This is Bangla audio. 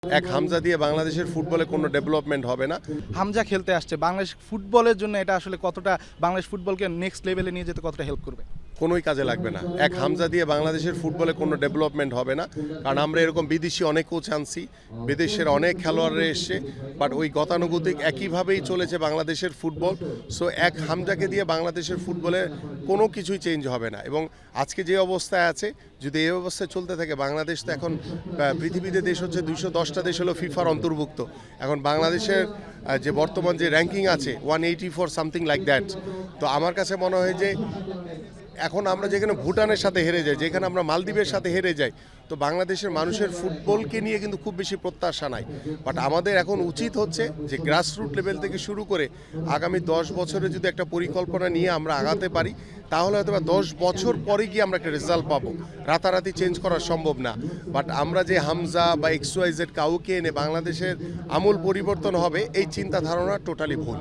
এক হামজা দিয়ে বাংলাদেশের ফুটবলে কোনো ডেভেলপমেন্ট হবে না। হামজা খেলতে আসছে বাংলাদেশ ফুটবলের জন্য, এটা আসলে কতটা বাংলাদেশ ফুটবলকে নেক্সট লেভেলে নিয়ে যেতে কতটা হেল্প করবে? কোনোই কাজে লাগবে না। এক হামজা দিয়ে বাংলাদেশের ফুটবলে কোনো ডেভেলপমেন্ট হবে না, কারণ আমরা এরকম বিদেশি অনেক কোচ আনছি, বিদেশের অনেক খেলোয়াড়রা এসছে, বাট ওই গতানুগতিক একইভাবেই চলেছে বাংলাদেশের ফুটবল। সো এক হামজাকে দিয়ে বাংলাদেশের ফুটবলে কোনো কিছুই চেঞ্জ হবে না। এবং আজকে যে অবস্থায় আছে, যদি এই অবস্থায় চলতে থাকে, বাংলাদেশ তো এখন পৃথিবীতে দেশ হচ্ছে 210টা দেশ হলো ফিফার অন্তর্ভুক্ত। এখন বাংলাদেশের যে বর্তমান যে র্যাঙ্কিং আছে 184 সামথিং লাইক দ্যাট। তো আমার কাছে মনে হয় যে এখন আমরা যেখানে ভুটানের সাথে হেরে যাই, যেখানে আমরা মালদ্বীপের সাথে হেরে যাই, তো বাংলাদেশের মানুষের ফুটবলকে নিয়ে কিন্তু খুব বেশি প্রত্যাশা নাই। বাট আমাদের এখন উচিত হচ্ছে যে গ্রাসরুট লেভেল থেকে শুরু করে আগামী 10 বছরে যদি একটা পরিকল্পনা নিয়ে আমরা আগাতে পারি, তাহলে হয়তো 10 বছর পরে গিয়ে আমরা একটা রেজাল্ট পাবো। রাতারাতি চেঞ্জ করা সম্ভব না। বাট আমরা যে হামজা বা XYZ কাউকে এনে বাংলাদেশের আমূল পরিবর্তন হবে, এই চিন্তা ধারণা টোটালি ভুল।